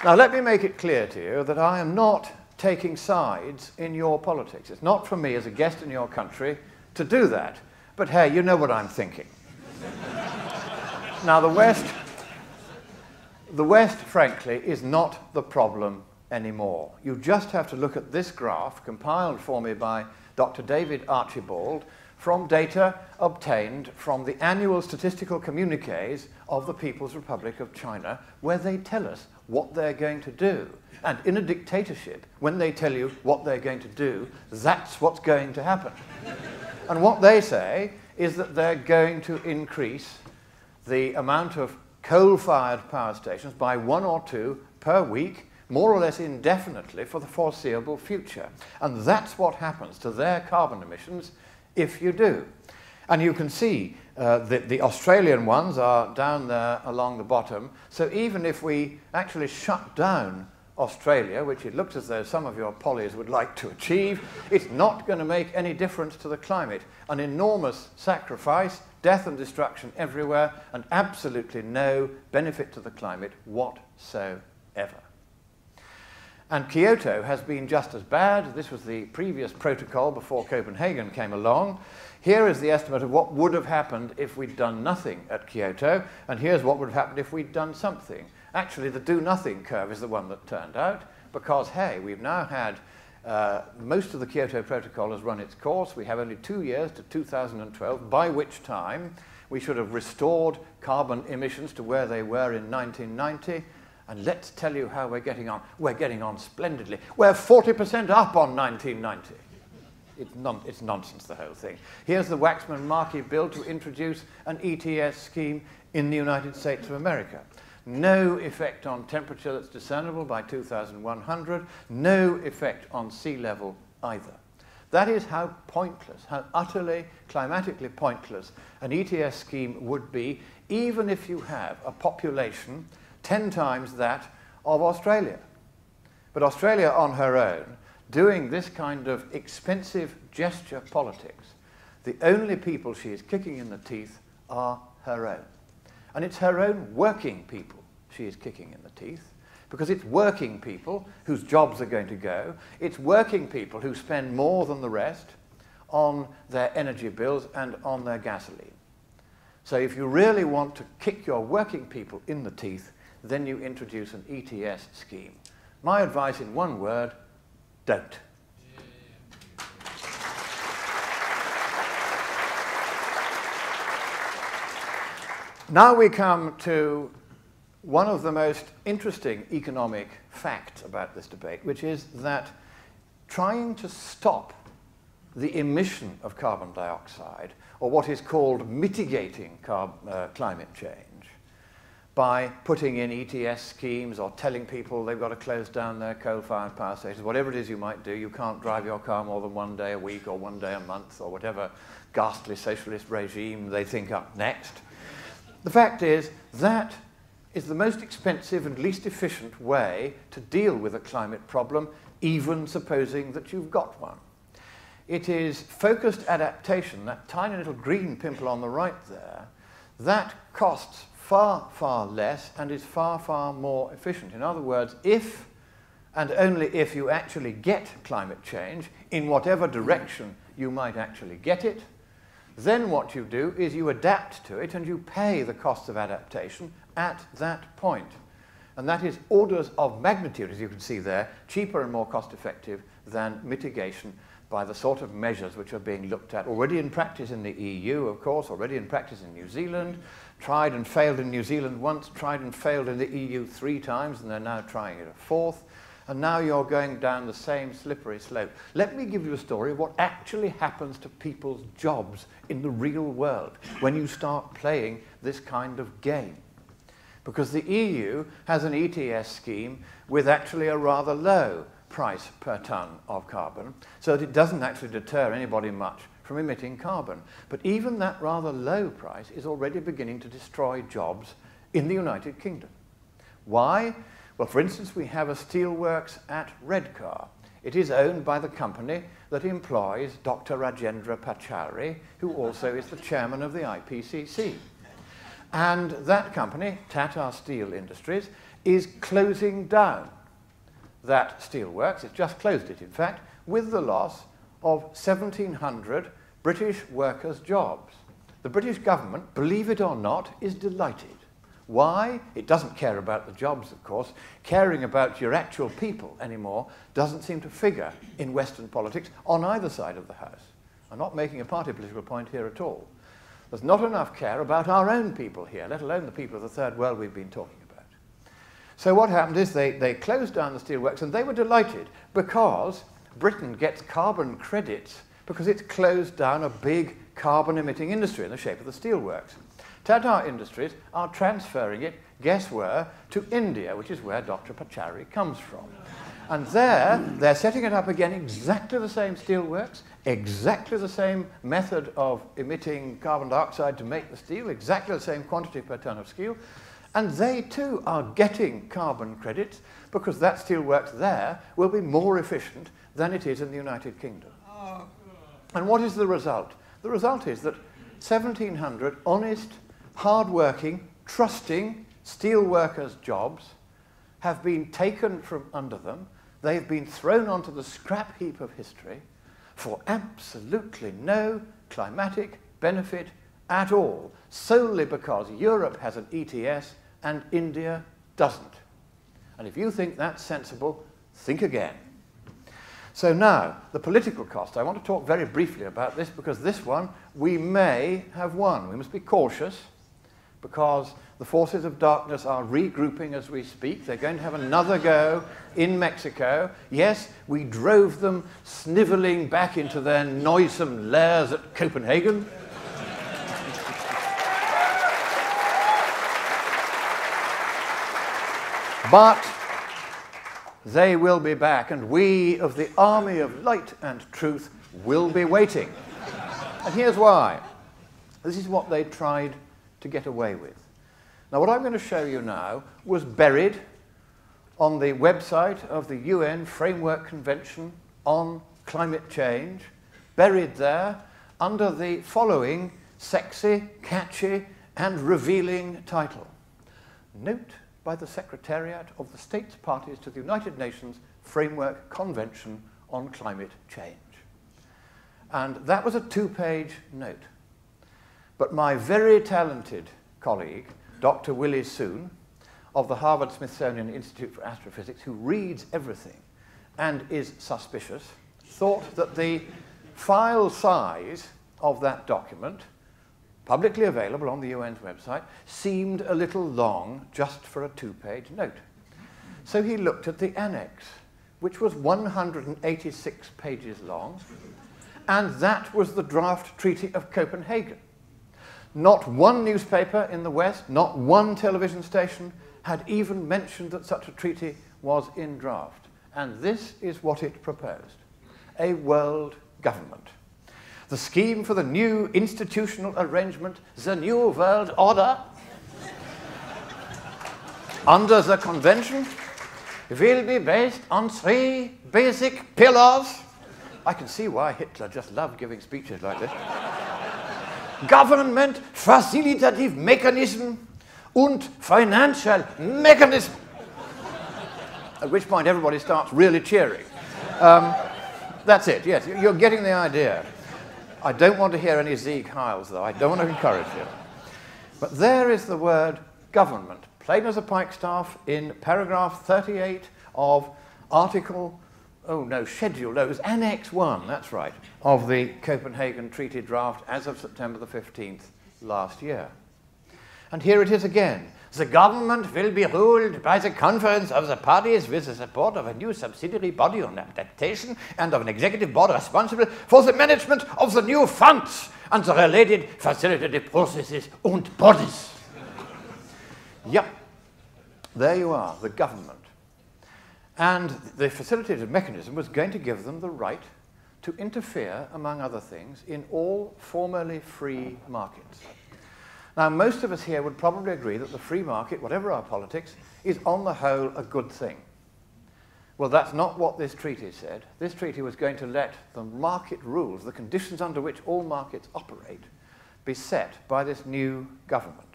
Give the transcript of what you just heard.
Now, let me make it clear to you that I am not taking sides in your politics. It's not for me as a guest in your country to do that. But hey, you know what I'm thinking. Now, the West, frankly, is not the problem anymore. You just have to look at this graph compiled for me by Dr. David Archibald from data obtained from the annual statistical communiques of the People's Republic of China, where they tell us what they're going to do. And in a dictatorship, when they tell you what they're going to do, that's what's going to happen. And what they say is that they're going to increase the amount of coal-fired power stations by 1 or 2 per week, more or less indefinitely for the foreseeable future. And that's what happens to their carbon emissions if you do. And you can see the Australian ones are down there along the bottom. So even if we actually shut down Australia, which it looks as though some of your pollies would like to achieve, it's not going to make any difference to the climate. An enormous sacrifice, death and destruction everywhere, and absolutely no benefit to the climate whatsoever. And Kyoto has been just as bad. This was the previous protocol before Copenhagen came along. Here is the estimate of what would have happened if we'd done nothing at Kyoto, and here's what would have happened if we'd done something. Actually, the do-nothing curve is the one that turned out, because, hey, we've now had most of the Kyoto Protocol has run its course. We have only 2 years to 2012, by which time we should have restored carbon emissions to where they were in 1990. And let's tell you how we're getting on. We're getting on splendidly. We're 40% up on 1990. It's nonsense, the whole thing. Here's the Waxman-Markey bill to introduce an ETS scheme in the United States of America. No effect on temperature that's discernible by 2100. No effect on sea level either. That is how pointless, how utterly climatically pointless an ETS scheme would be, even if you have a population 10 times that of Australia. But Australia on her own, doing this kind of expensive gesture politics, the only people she is kicking in the teeth are her own. And it's her own working people she is kicking in the teeth, because it's working people whose jobs are going to go. It's working people who spend more than the rest on their energy bills and on their gasoline. So if you really want to kick your working people in the teeth, then you introduce an ETS scheme. My advice in one word, don't. Now we come to one of the most interesting economic facts about this debate, which is that trying to stop the emission of carbon dioxide, or what is called mitigating climate change, by putting in ETS schemes or telling people they've got to close down their coal-fired power stations, whatever it is you might do, you can't drive your car more than 1 day a week or 1 day a month or whatever ghastly socialist regime they think up next. The fact is that is the most expensive and least efficient way to deal with a climate problem, even supposing that you've got one. It is focused adaptation, that tiny little green pimple on the right there, that costs far, far less and is far, far more efficient. In other words, if and only if you actually get climate change, in whatever direction you might actually get it, then what you do is you adapt to it and you pay the cost of adaptation at that point. And that is orders of magnitude, as you can see there, cheaper and more cost-effective than mitigation by the sort of measures which are being looked at already in practice in the EU, of course, already in practice in New Zealand, tried and failed in New Zealand once, tried and failed in the EU 3 times, and they're now trying it a 4th. And now you're going down the same slippery slope. Let me give you a story of what actually happens to people's jobs in the real world when you start playing this kind of game. Because the EU has an ETS scheme with actually a rather low price per tonne of carbon, so that it doesn't actually deter anybody much from emitting carbon. But even that rather low price is already beginning to destroy jobs in the United Kingdom. Why? Well, for instance, we have a steelworks at Redcar. It is owned by the company that employs Dr. Rajendra Pachauri, who also is the chairman of the IPCC. And that company, Tata Steel Industries, is closing down that steelworks. It's just closed it, in fact, with the loss of 1,700 British workers' jobs. The British government, believe it or not, is delighted. Why? It doesn't care about the jobs, of course. Caring about your actual people anymore doesn't seem to figure in Western politics on either side of the House. I'm not making a party political point here at all. There's not enough care about our own people here, let alone the people of the Third World we've been talking about. So what happened is they closed down the steelworks, and they were delighted because Britain gets carbon credits because it's closed down a big carbon-emitting industry in the shape of the steelworks. Tata Industries are transferring it, guess where, to India, which is where Dr. Pachauri comes from. And there, they're setting it up again, exactly the same steelworks, exactly the same method of emitting carbon dioxide to make the steel, exactly the same quantity per ton of steel, and they too are getting carbon credits because that steelworks there will be more efficient than it is in the United Kingdom. And what is the result? The result is that 1,700 honest, hard-working, trusting steel workers' jobs have been taken from under them. They've been thrown onto the scrap heap of history for absolutely no climatic benefit at all, solely because Europe has an ETS and India doesn't. And if you think that's sensible, think again. So now, the political cost. I want to talk very briefly about this because this one we may have won. We must be cautious because the forces of darkness are regrouping as we speak. They're going to have another go in Mexico. Yes, we drove them snivelling back into their noisome lairs at Copenhagen. But they will be back, and we of the army of light and truth will be waiting. And here's why. This is what they tried to get away with. Now, what I'm going to show you now was buried on the website of the UN Framework Convention on Climate Change, buried there under the following sexy, catchy, and revealing title. Note by the Secretariat of the States Parties to the United Nations Framework Convention on Climate Change. And that was a two-page note. But my very talented colleague, Dr. Willie Soon, of the Harvard-Smithsonian Institute for Astrophysics, who reads everything and is suspicious, thought that the file size of that document, publicly available on the UN's website, seemed a little long just for a two-page note. So he looked at the annex, which was 186 pages long, and that was the draft Treaty of Copenhagen. Not one newspaper in the West, not one television station had even mentioned that such a treaty was in draft. And this is what it proposed: a world government. The scheme for the new institutional arrangement, the New World Order, under the convention, will be based on 3 basic pillars. I can see why Hitler just loved giving speeches like this. Government, facilitative mechanism, and financial mechanism. At which point everybody starts really cheering. That's it, yes, you're getting the idea. I don't want to hear any Sieg Heils, though. I don't want to encourage you. But there is the word government, plain as a pikestaff, in paragraph 38 of Schedule, it was Annex 1, that's right, of the Copenhagen Treaty draft as of September the 15th last year. And here it is again. The government will be ruled by the conference of the parties with the support of a new subsidiary body on adaptation and of an executive board responsible for the management of the new funds and the related facilitative processes and bodies. Yep, there you are, the government. And the facilitative mechanism was going to give them the right to interfere, among other things, in all formerly free markets. Now, most of us here would probably agree that the free market, whatever our politics, is on the whole a good thing. Well, that's not what this treaty said. This treaty was going to let the market rules, the conditions under which all markets operate, be set by this new government.